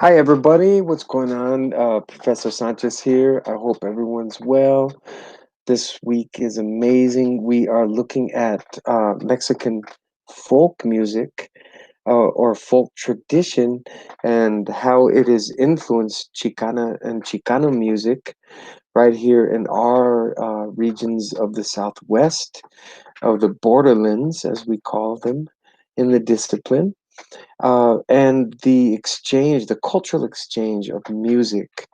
Hi, everybody. What's going on? Professor Sanchez here. I hope everyone's well. This week is amazing. We are looking at Mexican folk music or folk tradition and how it has influenced Chicana and Chicano music right here in our regions of the Southwest, of the borderlands, as we call them in the discipline, and the exchange, the cultural exchange of music,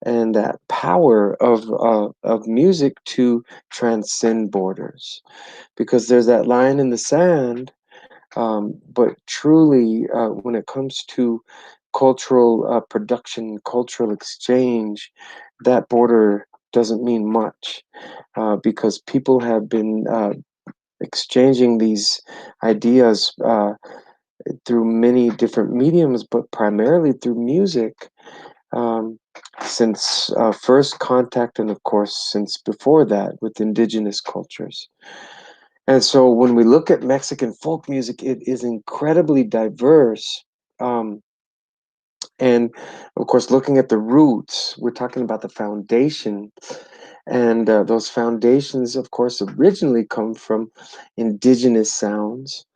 and that power of music to transcend borders. Because there's that line in the sand, but truly, when it comes to cultural production, cultural exchange, that border doesn't mean much because people have been exchanging these ideas through many different mediums, but primarily through music, um, since first contact, and of course, since before that, with indigenous cultures. And so when we look at Mexican folk music, it is incredibly diverse. Um, and of course, looking at the roots, we're talking about the foundation. And those foundations, of course, originally come from indigenous sounds,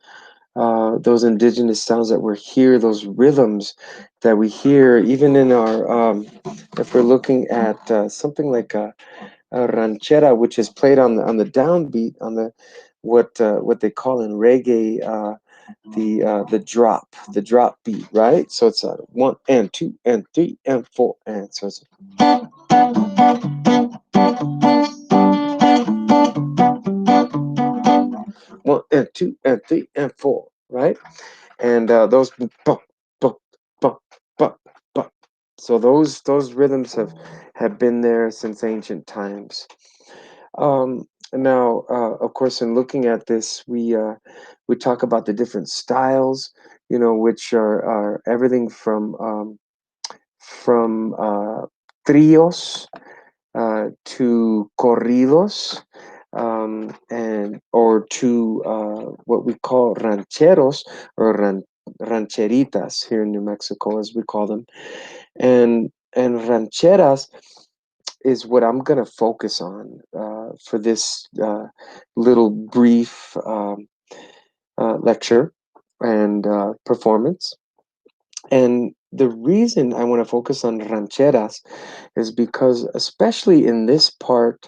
those indigenous sounds that we hear, those rhythms that we hear, even in our, if we're looking at something like a ranchera, which is played on the downbeat, on the what they call in reggae the drop beat, right? So it's a one and two and three and four, and so it's one and two and three and four, right? And those bump, bump, bump, bump, bump. So those rhythms have been there since ancient times. Now, of course, in looking at this, we talk about the different styles, which are everything from trios to corridos, and or to what we call rancheros or rancheritas here in New Mexico, as we call them, and rancheras is what I'm gonna focus on for this little brief lecture and performance. And the reason I want to focus on rancheras is because, especially in this part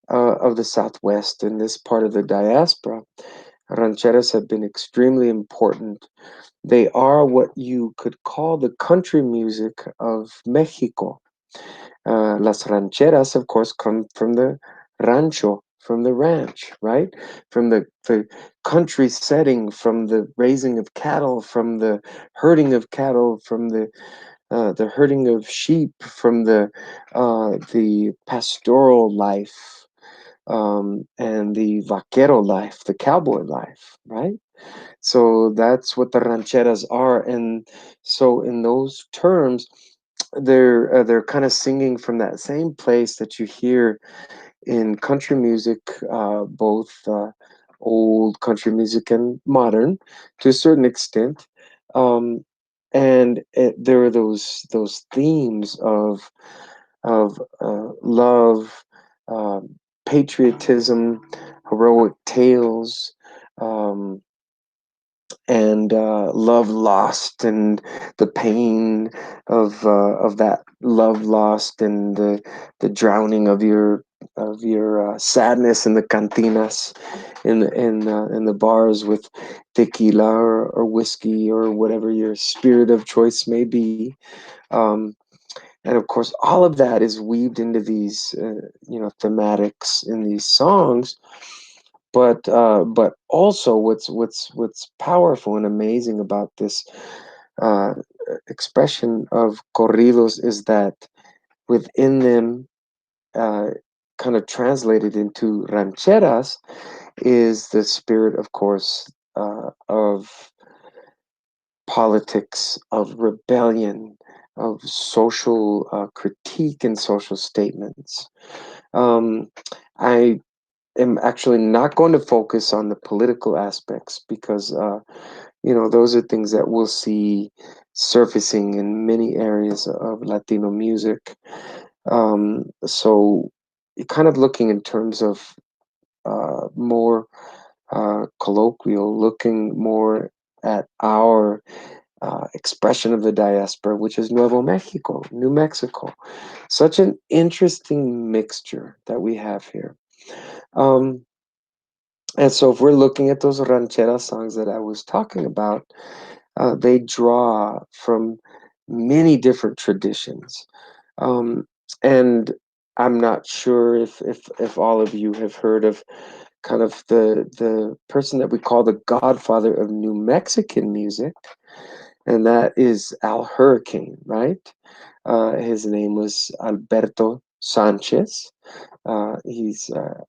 of the Southwest, in this part of the diaspora, rancheras have been extremely important. They are what you could call the country music of Mexico. Las rancheras, of course, come from the rancho, from the ranch, right? From the country setting, from the raising of cattle, from the herding of cattle, from the herding of sheep, from the pastoral life, and the vaquero life, the cowboy life, right? So that's what the rancheras are, and so in those terms, they're kind of singing from that same place that you hear in country music, both old country music and modern, to a certain extent. Um, and there are those themes of love, patriotism, heroic tales, um, and love lost, and the pain of that love lost, and the drowning of your sadness in the cantinas, in the bars with tequila or whiskey or whatever your spirit of choice may be. Um, and of course, all of that is weaved into these thematics in these songs, but also what's powerful and amazing about this uh, expression of corridos is that within them, uh, kind of translated into rancheras, is the spirit, of course, of politics, of rebellion, of social critique and social statements. Um, I am actually not going to focus on the political aspects because those are things that we'll see surfacing in many areas of Latino music. So, kind of looking in terms of more colloquial, looking more at our expression of the diaspora, which is Nuevo Mexico, New Mexico. Such an interesting mixture that we have here. Um, and so, if we're looking at those ranchera songs that I was talking about, they draw from many different traditions. Um, and I'm not sure if all of you have heard of kind of the person that we call the godfather of New Mexican music, and that is Al Hurricane, right? His name was Alberto Sanchez. I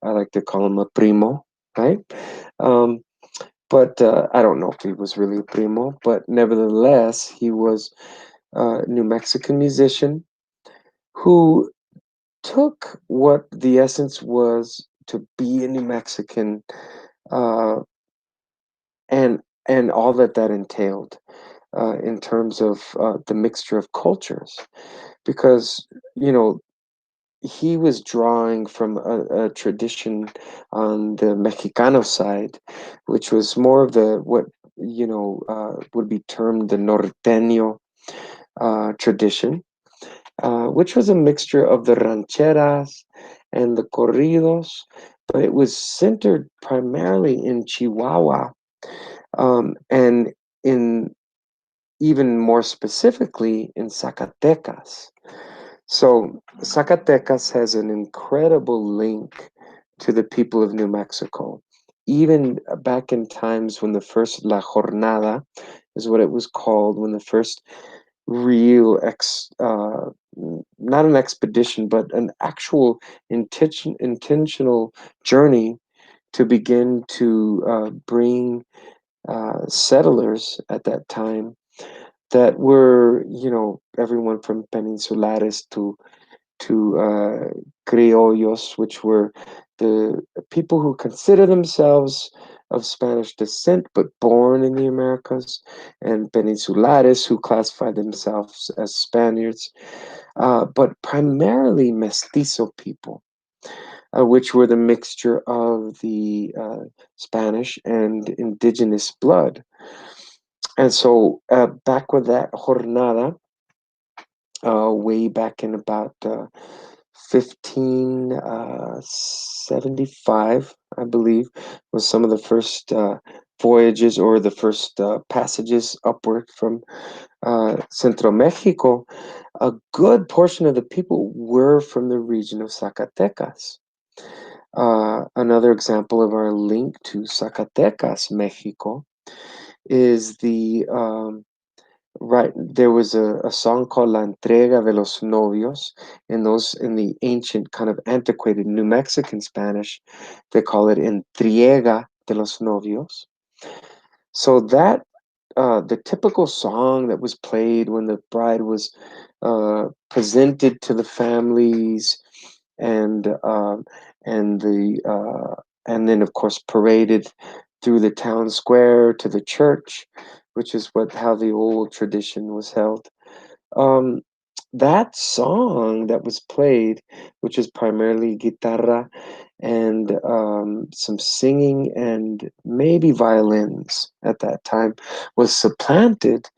like to call him a primo, right? Um, but I don't know if he was really a primo, but nevertheless, he was a New Mexican musician who took what the essence was to be a New Mexican, uh, and all that that entailed in terms of the mixture of cultures, because you know he was drawing from a tradition on the Mexicano side, which was more of the what would be termed the norteño tradition, which was a mixture of the rancheras and the corridos, but it was centered primarily in Chihuahua, and in even more specifically in Zacatecas. So Zacatecas has an incredible link to the people of New Mexico. Even back in times when the first La Jornada is what it was called, when the first real not an expedition, but an actual intentional journey to begin to bring settlers at that time that were, everyone from peninsulares to criollos, which were the people who consider themselves of Spanish descent but born in the Americas, and peninsulares, who classify themselves as Spaniards, but primarily mestizo people, which were the mixture of the Spanish and indigenous blood. And so, back with that jornada, way back in about 1575, I believe, was some of the first voyages or the first passages upward from Centro Mexico. A good portion of the people were from the region of Zacatecas. Another example of our link to Zacatecas, Mexico, is right, there was a song called La Entrega de los Novios. In the ancient kind of antiquated New Mexican Spanish, they call it Entrega de los Novios. So that the typical song that was played when the bride was presented to the families, and and the and then of course paraded through the town square to the church, which is what how the old tradition was held. Um, that song that was played, which is primarily guitarra and some singing and maybe violins at that time, was supplanted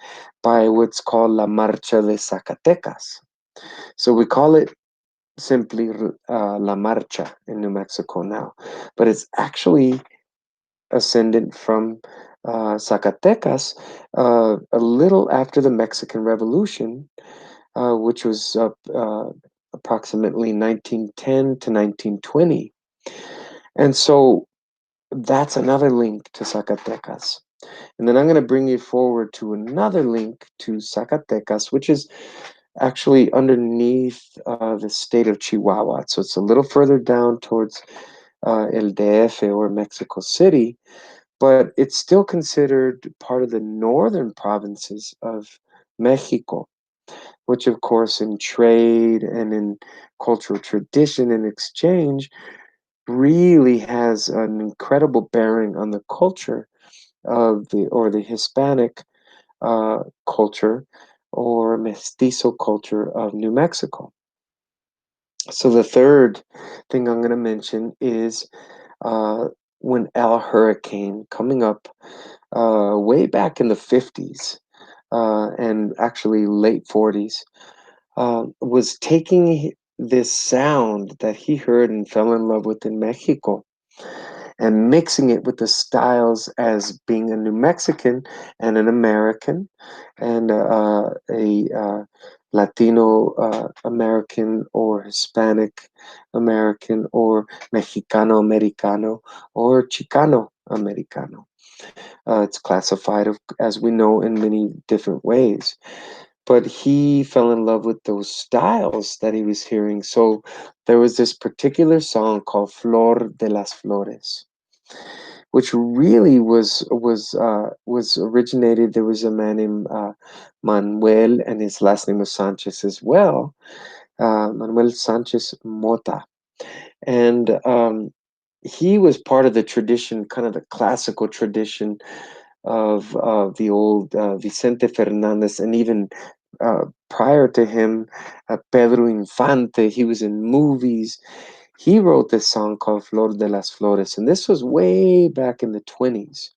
by what's called La Marcha de Zacatecas. So we call it simply La Marcha in New Mexico now, but it's actually ascendant from Zacatecas a little after the Mexican Revolution, which was approximately 1910 to 1920. And so that's another link to Zacatecas. And then I'm going to bring you forward to another link to Zacatecas, which is actually underneath the state of Chihuahua. So it's a little further down towards El DF or Mexico City, but it's still considered part of the northern provinces of Mexico, which, of course, in trade and in cultural tradition and exchange, really has an incredible bearing on the culture of the Hispanic culture or mestizo culture of New Mexico. So the third thing I'm going to mention is uh, when Al Hurricane coming up way back in the 50s and actually late 40s was taking this sound that he heard and fell in love with in Mexico and mixing it with the styles as being a New Mexican and an American and a Latino American or Hispanic American or Mexicano Americano or Chicano Americano. It's classified, as we know, in many different ways. But he fell in love with those styles that he was hearing. So there was this particular song called Flor de las Flores, which really was originated. There was a man named Manuel, and his last name was Sanchez as well, Manuel Sanchez Mota, and he was part of the tradition, kind of the classical tradition of the old Vicente Fernandez, and even prior to him, Pedro Infante. He was in movies. He wrote this song called Flor de las Flores, and this was way back in the 20s.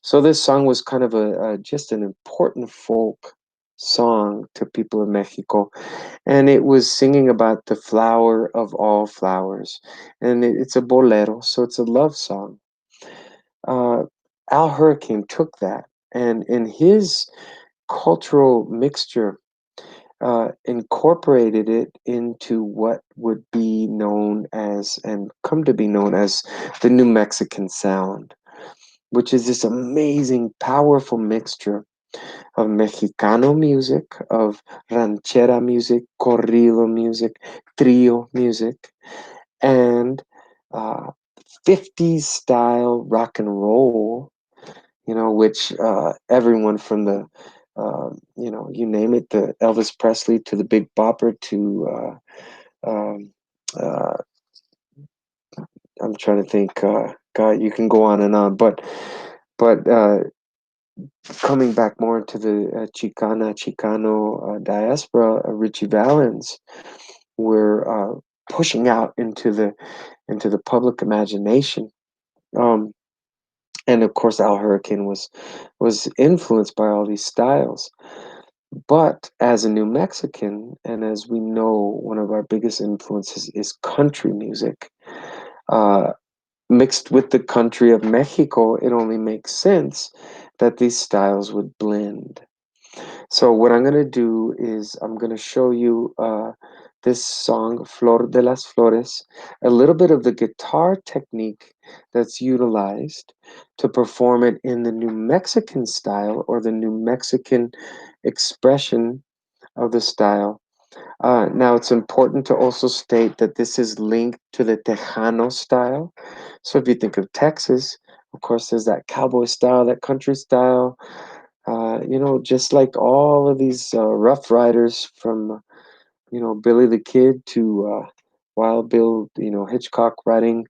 So this song was kind of a just an important folk song to people of Mexico, and it was singing about the flower of all flowers, and it's a bolero, so it's a love song. uh, Al Hurricane took that and in his cultural mixture incorporated it into what would be known as and come to be known as the New Mexican sound, which is this amazing, powerful mixture of Mexicano music, of ranchera music, corrido music, trio music, and uh, 50s style rock and roll, which everyone from the, you name it, the Elvis Presley to the Big Bopper to, uh, I'm trying to think, God, you can go on and on, but coming back more into the Chicano diaspora, Richie Valens, were pushing out into the public imagination. Um, and of course, Al Hurricane was influenced by all these styles. But as a New Mexican, and as we know, one of our biggest influences is country music. Uh, Mixed with the country of Mexico, it only makes sense that these styles would blend. So what I'm going to do is I'm going to show you this song, Flor de las Flores, a little bit of the guitar technique that's utilized to perform it in the New Mexican style or the New Mexican expression of the style. Now, it's important to also state that this is linked to the Tejano style. So if you think of Texas, of course, there's that cowboy style, that country style. Just like all of these Rough Riders from, Billy the Kid to Wild Bill, Hitchcock writing,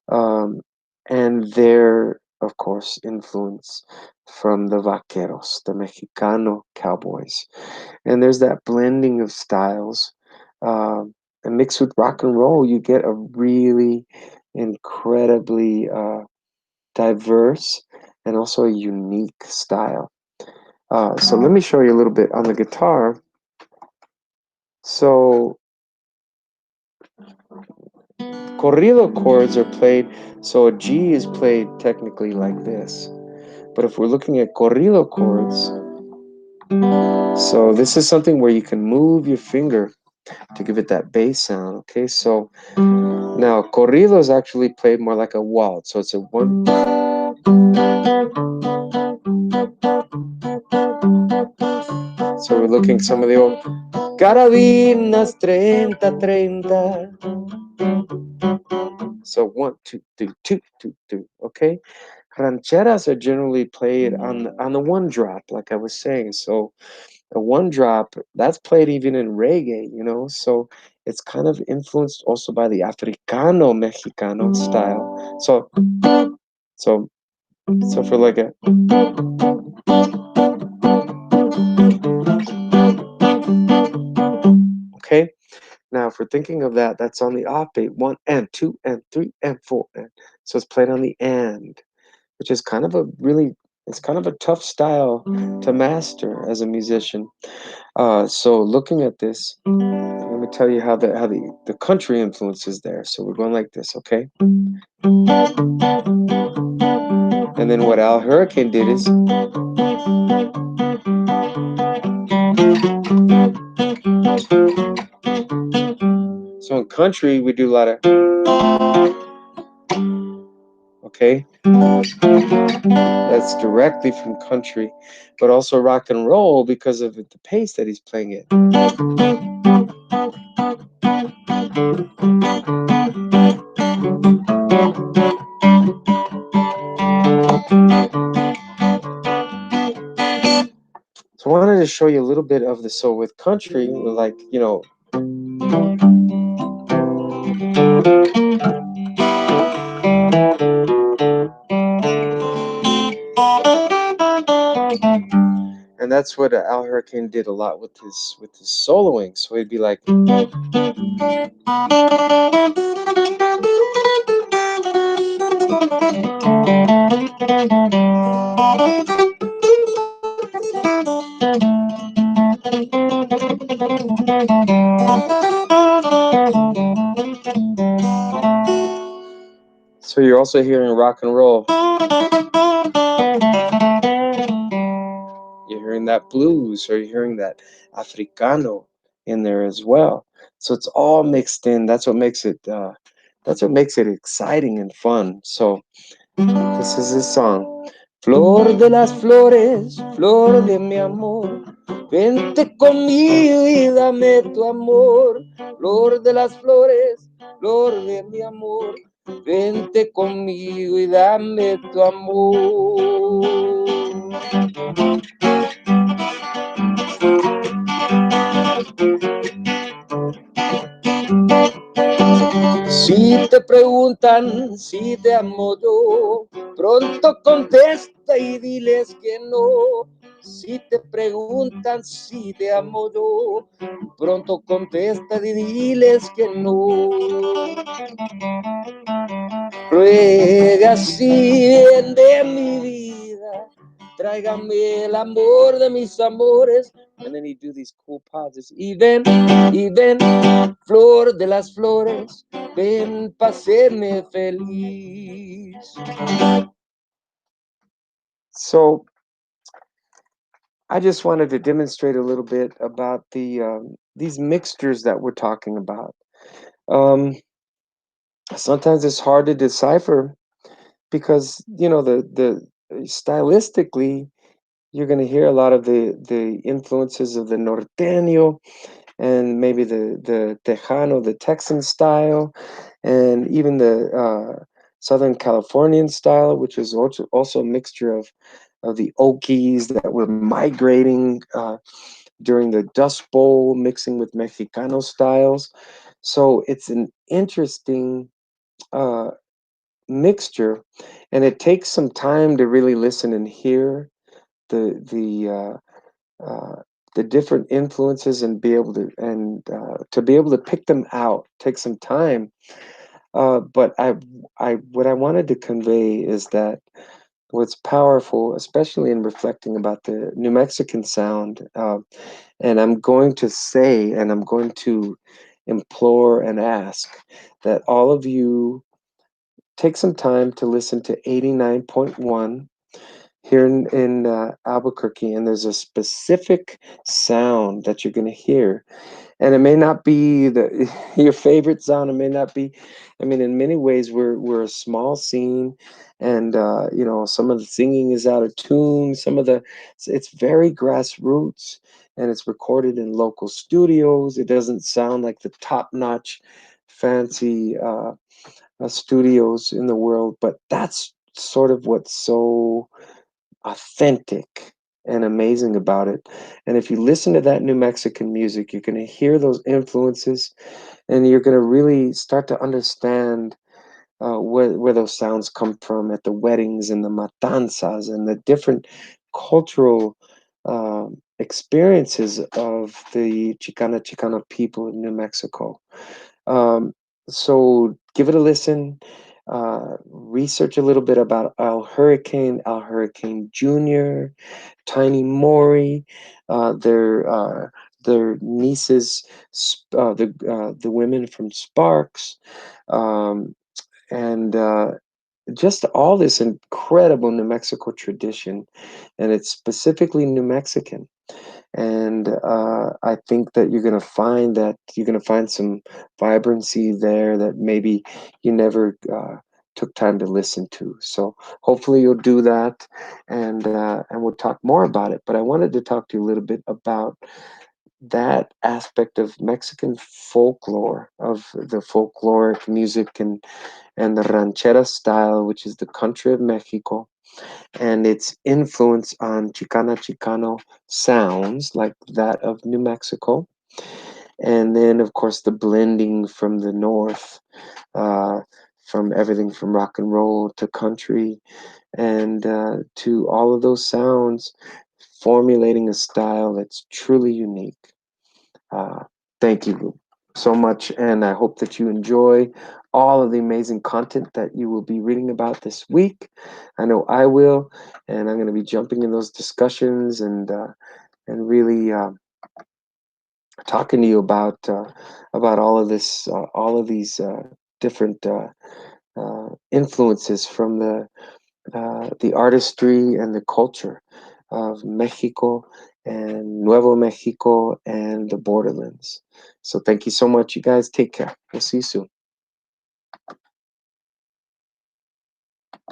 um, and their, of course, influence from the Vaqueros, the Mexicano cowboys. And there's that blending of styles. And mixed with rock and roll, you get a really incredibly diverse and also a unique style. So let me show you a little bit on the guitar. So corrido chords are played, so a G is played technically like this. But if we're looking at corrido chords, so this is something where you can move your finger to give it that bass sound, okay? So now corrido is actually played more like a waltz, so it's a one. So we're looking some of the old carabinas 30-30. So 1, 2, 3, 2, 2, 2. Okay, rancheras are generally played on the one drop, like I was saying. So a one drop that's played even in reggae, So it's kind of influenced also by the Africano Mexicano style. So for like a if we're thinking of that, that's on the off beat, one and two and three and four, and so it's played on the and, which is kind of a really, it's kind of a tough style to master as a musician. So looking at this, let me tell you how the country influence is there. So we're going like this, okay? And then what Al Hurricane did is, so in country we do a lot of, okay? That's directly from country, but also rock and roll because of the pace that he's playing it. So I wanted to show you a little bit of the, so with country, like, you know, and that's what Al Hurricane did a lot with his soloing. So he'd be like, so you're also hearing rock and roll. You're hearing that blues, or you're hearing that Africano in there as well. So it's all mixed in. That's what makes it exciting and fun. So this is his song. Flor de las flores, flor de mi amor, vente conmigo y dame tu amor. Flor de las flores, flor de mi amor, vente conmigo y dame tu amor. Si te preguntan si te amo yo, pronto contesta y diles que no. Si te preguntan si te amo yo, pronto contesta y diles que no. Ruega si bien de mi vida, tráigame el amor de mis amores. And then he do these cool pauses. Y ven, flor de las flores, ven, paseme feliz. So I just wanted to demonstrate a little bit about these mixtures that we're talking about. Um, Sometimes it's hard to decipher because you know the stylistically you're going to hear a lot of the influences of the norteño and maybe the tejano, the Texan style, and even the Southern Californian style, which is also a mixture of the Okies that were migrating during the Dust Bowl, mixing with Mexicano styles. So it's an interesting uh, mixture, and it takes some time to really listen and hear the the different influences and be able to be able to pick them out. Take some time, but I what I wanted to convey is that what's powerful, especially in reflecting about the New Mexican sound, and I'm going to say, and I'm going to implore and ask that all of you take some time to listen to 89.1 here in Albuquerque, and there's a specific sound that you're going to hear, and it may not be your favorite sound. It may not be. I mean, in many ways, we're a small scene, and you know, some of the singing is out of tune. Some of the it's very grassroots, and it's recorded in local studios. It doesn't sound like the top-notch, fancy studios in the world, but that's sort of what's so authentic and amazing about it. And if you listen to that New Mexican music, you're going to hear those influences, and you're going to really start to understand where those sounds come from at the weddings and the matanzas and the different cultural experiences of the Chicana people in New Mexico. Um, so give it a listen. Research a little bit about Al Hurricane Jr., Tiny Maury, their nieces, the women from Sparks, um, and just all this incredible New Mexico tradition, and it's specifically New Mexican. And I think that you're gonna find some vibrancy there that maybe you never took time to listen to. So hopefully you'll do that, and we'll talk more about it. But I wanted to talk to you a little bit about that aspect of Mexican folklore, of the folkloric music and the ranchera style, which is the country of Mexico, and its influence on Chicano sounds like that of New Mexico. And then, of course, the blending from the north, uh, from everything from rock and roll to country and to all of those sounds, formulating a style that's truly unique. Uh, Thank you so much, and I hope that you enjoy all of the amazing content that you will be reading about this week. I know I will, and I'm going to be jumping in those discussions and really talking to you about all of these different influences from the artistry and the culture of Mexico and Nuevo Mexico and the borderlands. So thank you so much, you guys. Take care. We'll see you soon.